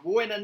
Buenas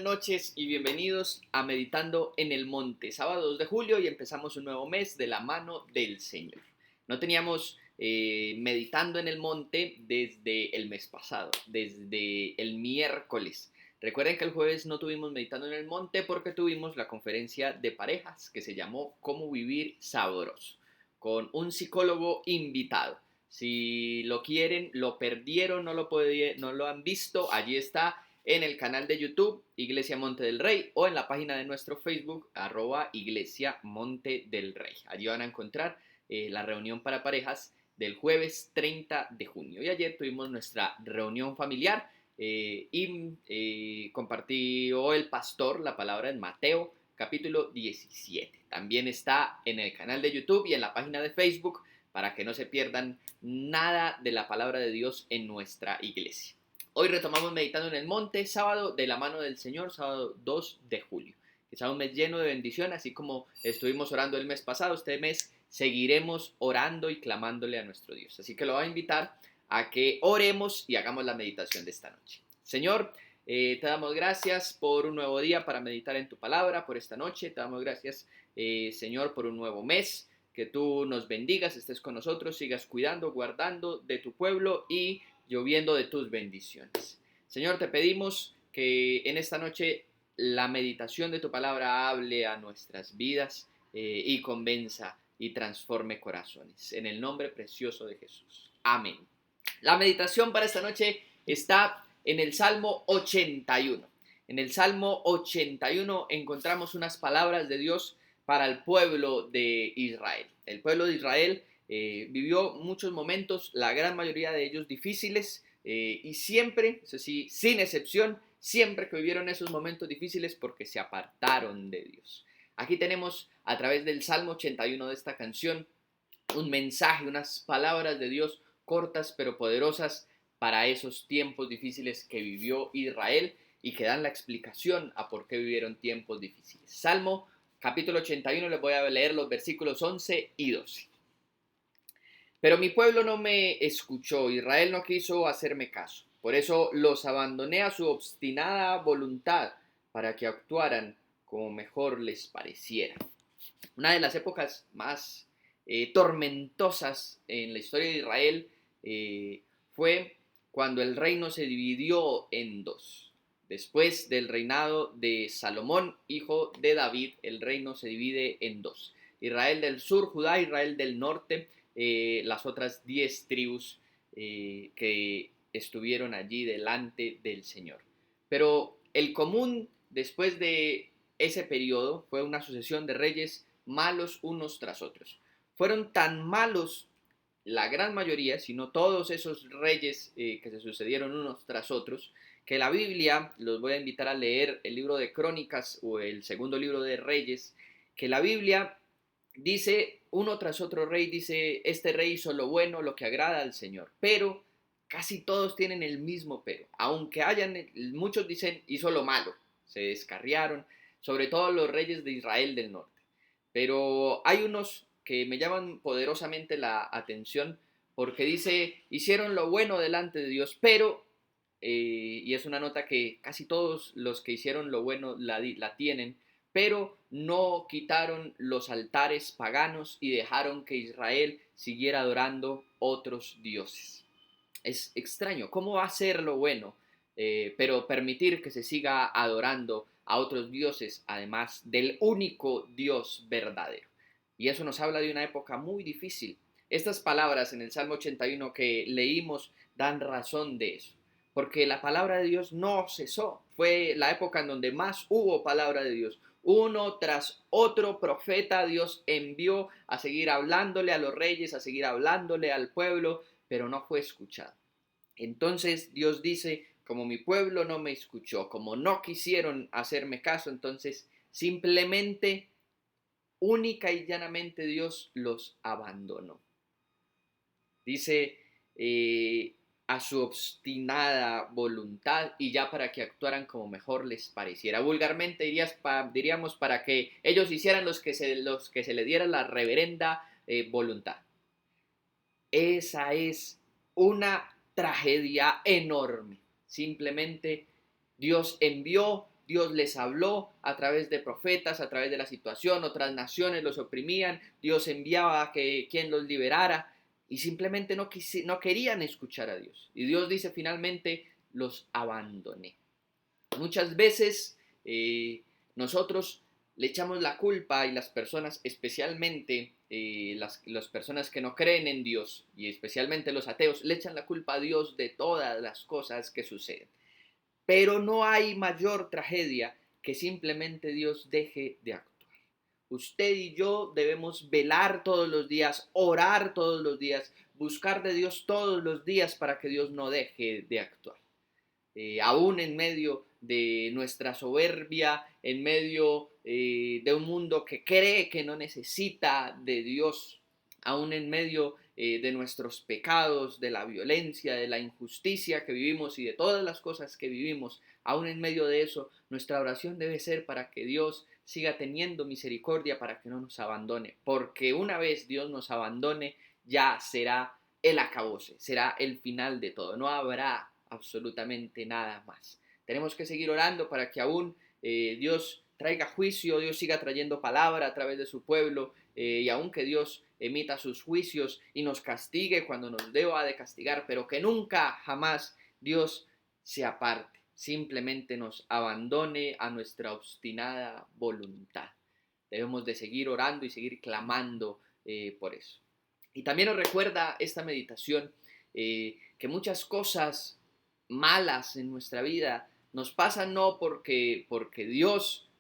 noches y bienvenidos a Meditando en el Monte, sábado 2 de julio y empezamos un nuevo mes de la mano del Señor. No teníamos Meditando en el Monte desde el mes pasado, desde el miércoles. Recuerden que el jueves no tuvimos Meditando en el Monte porque tuvimos la conferencia de parejas que se llamó Cómo vivir sabroso, con un psicólogo invitado. Si lo quieren, lo perdieron, no lo han visto, allí está en el canal de YouTube Iglesia Monte del Rey o en la página de nuestro Facebook @Iglesia Monte del Rey. Allí van a encontrar la reunión para parejas del jueves 30 de junio. Y ayer tuvimos nuestra reunión familiar y compartió el pastor la palabra en Mateo capítulo 17. También está en el canal de YouTube y en la página de Facebook para que no se pierdan nada de la palabra de Dios en nuestra iglesia. Hoy retomamos Meditando en el Monte, sábado de la mano del Señor, sábado 2 de julio. Que sea un mes lleno de bendición, así como estuvimos orando el mes pasado, este mes seguiremos orando y clamándole a nuestro Dios. Así que lo voy a invitar a que oremos y hagamos la meditación de esta noche. Señor, te damos gracias por un nuevo día para meditar en tu palabra, por esta noche. Te damos gracias, Señor, por un nuevo mes. Que tú nos bendigas, estés con nosotros, sigas cuidando, guardando de tu pueblo y lloviendo de tus bendiciones. Señor, te pedimos que en esta noche la meditación de tu palabra hable a nuestras vidas y convenza y transforme corazones. En el nombre precioso de Jesús. Amén. La meditación para esta noche está en el Salmo 81. En el Salmo 81 encontramos unas palabras de Dios para el pueblo de Israel. El pueblo de Israel vivió muchos momentos, la gran mayoría de ellos difíciles, y siempre, eso sí, sin excepción, siempre que vivieron esos momentos difíciles porque se apartaron de Dios. Aquí tenemos a través del Salmo 81 de esta canción un mensaje, unas palabras de Dios cortas pero poderosas para esos tiempos difíciles que vivió Israel y que dan la explicación a por qué vivieron tiempos difíciles. Salmo capítulo 81, les voy a leer los versículos 11 y 12. Pero mi pueblo no me escuchó, Israel no quiso hacerme caso. Por eso los abandoné a su obstinada voluntad para que actuaran como mejor les pareciera. Una de las épocas más tormentosas en la historia de Israel fue cuando el reino se dividió en dos. Después del reinado de Salomón, hijo de David, el reino se divide en dos. Israel del sur, Judá, Israel del norte, las otras 10 tribus que estuvieron allí delante del Señor. Pero el común después de ese periodo fue una sucesión de reyes malos unos tras otros. Fueron tan malos la gran mayoría, sino todos esos reyes que se sucedieron unos tras otros, que la Biblia, los voy a invitar a leer el libro de Crónicas o el segundo libro de Reyes, que la Biblia dice, uno tras otro rey dice, este rey hizo lo bueno, lo que agrada al Señor, pero casi todos tienen el mismo pero, aunque muchos dicen, hizo lo malo, se descarriaron, sobre todo los reyes de Israel del norte. Pero hay unos que me llaman poderosamente la atención porque dice, hicieron lo bueno delante de Dios, pero, y es una nota que casi todos los que hicieron lo bueno la tienen, pero no quitaron los altares paganos y dejaron que Israel siguiera adorando otros dioses. Es extraño, ¿cómo hacer lo bueno, pero permitir que se siga adorando a otros dioses, además del único Dios verdadero? Y eso nos habla de una época muy difícil. Estas palabras en el Salmo 81 que leímos dan razón de eso, porque la palabra de Dios no cesó. Fue la época en donde más hubo palabra de Dios. Uno tras otro profeta Dios envió a seguir hablándole a los reyes, a seguir hablándole al pueblo, pero no fue escuchado. Entonces Dios dice, como mi pueblo no me escuchó, como no quisieron hacerme caso, entonces simplemente, única y llanamente Dios los abandonó. Dice, a su obstinada voluntad y ya para que actuaran como mejor les pareciera. Vulgarmente diríamos para que ellos hicieran los que se le diera la reverenda voluntad. Esa es una tragedia enorme. Simplemente Dios envió, Dios les habló a través de profetas, a través de la situación, otras naciones los oprimían, Dios enviaba a que quien los liberara y simplemente no querían escuchar a Dios. Y Dios dice finalmente, los abandoné. Muchas veces nosotros le echamos la culpa y las personas, especialmente las personas que no creen en Dios y especialmente los ateos, le echan la culpa a Dios de todas las cosas que suceden. Pero no hay mayor tragedia que simplemente Dios deje de actuar. Usted y yo debemos velar todos los días, orar todos los días, buscar de Dios todos los días para que Dios no deje de actuar. Aún en medio de nuestra soberbia, en medio de un mundo que cree que no necesita de Dios, aún en medio de nuestros pecados, de la violencia, de la injusticia que vivimos y de todas las cosas que vivimos, aún en medio de eso, nuestra oración debe ser para que Dios siga teniendo misericordia, para que no nos abandone, porque una vez Dios nos abandone, ya será el acabose, será el final de todo, no habrá absolutamente nada más. Tenemos que seguir orando para que aún Dios traiga juicio, Dios siga trayendo palabra a través de su pueblo y aunque Dios emita sus juicios y nos castigue cuando nos deba de castigar, pero que nunca jamás Dios se aparte, simplemente nos abandone a nuestra obstinada voluntad. Debemos de seguir orando y seguir clamando por eso. Y también nos recuerda esta meditación que muchas cosas malas en nuestra vida nos pasan no porque Dios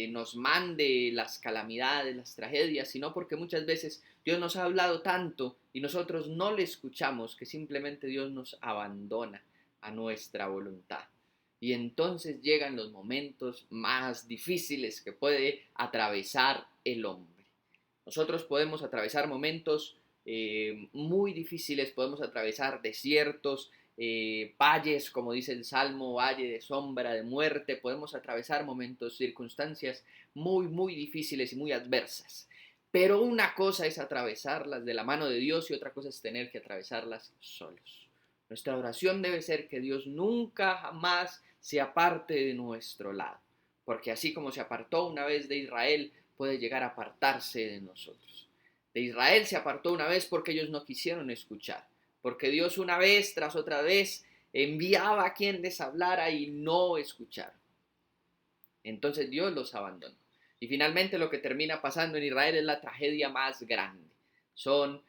nos mande las calamidades, las tragedias, sino porque muchas veces Dios nos ha hablado tanto y nosotros no le escuchamos que simplemente Dios nos abandona a nuestra voluntad. Y entonces llegan los momentos más difíciles que puede atravesar el hombre. Nosotros podemos atravesar momentos muy difíciles, podemos atravesar desiertos, valles, como dice el Salmo, valle de sombra, de muerte, podemos atravesar momentos, circunstancias muy difíciles y muy adversas. Pero una cosa es atravesarlas de la mano de Dios y otra cosa es tener que atravesarlas solos. Nuestra oración debe ser que Dios nunca jamás se aparte de nuestro lado, porque así como se apartó una vez de Israel, puede llegar a apartarse de nosotros. De Israel se apartó una vez porque ellos no quisieron escuchar, porque Dios una vez tras otra vez enviaba a quien les hablara y no escucharon. Entonces Dios los abandonó. Y finalmente lo que termina pasando en Israel es la tragedia más grande. Son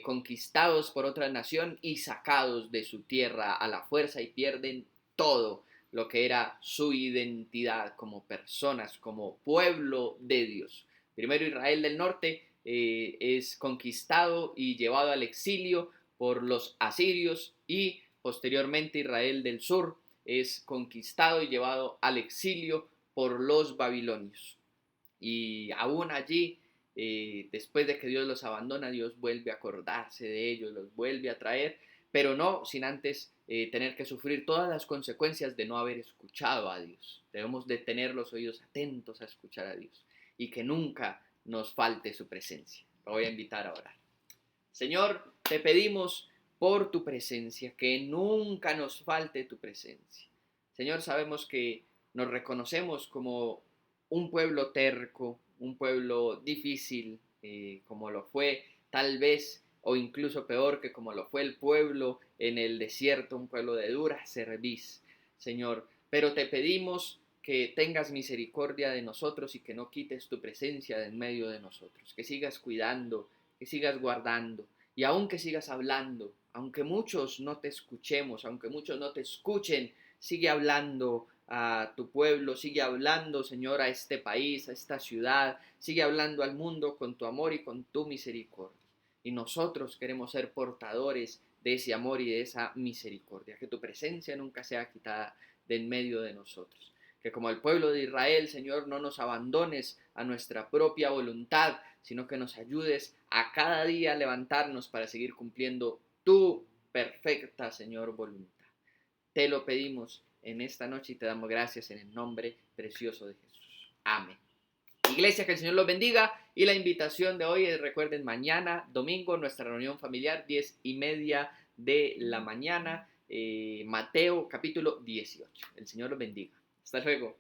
conquistados por otra nación y sacados de su tierra a la fuerza y pierden todo lo que era su identidad como personas, como pueblo de Dios. Primero Israel del norte es conquistado y llevado al exilio por los asirios y posteriormente Israel del sur es conquistado y llevado al exilio por los babilonios. Y aún allí, después de que Dios los abandona, Dios vuelve a acordarse de ellos, los vuelve a traer, pero no sin antes tener que sufrir todas las consecuencias de no haber escuchado a Dios. Debemos de tener los oídos atentos a escuchar a Dios y que nunca nos falte su presencia. Lo voy a invitar a orar. Señor, te pedimos por tu presencia, que nunca nos falte tu presencia. Señor, sabemos que nos reconocemos como un pueblo terco, un pueblo difícil, como lo fue tal vez o incluso peor que como lo fue el pueblo en el desierto, un pueblo de dura cerviz, Señor. Pero te pedimos que tengas misericordia de nosotros y que no quites tu presencia de en medio de nosotros, que sigas cuidando, que sigas guardando y aunque sigas hablando, aunque muchos no te escuchemos, aunque muchos no te escuchen, sigue hablando a tu pueblo, sigue hablando, Señor, a este país, a esta ciudad, sigue hablando al mundo con tu amor y con tu misericordia. Y nosotros queremos ser portadores de ese amor y de esa misericordia, que tu presencia nunca sea quitada de en medio de nosotros. Que como el pueblo de Israel, Señor, no nos abandones a nuestra propia voluntad, sino que nos ayudes a cada día levantarnos para seguir cumpliendo tu perfecta, Señor, voluntad. Te lo pedimos en esta noche y te damos gracias en el nombre precioso de Jesús. Amén. Iglesia, que el Señor los bendiga y la invitación de hoy es, recuerden, mañana, domingo, nuestra reunión familiar, 10:30 de la mañana. Mateo capítulo 18. El Señor los bendiga. Hasta luego.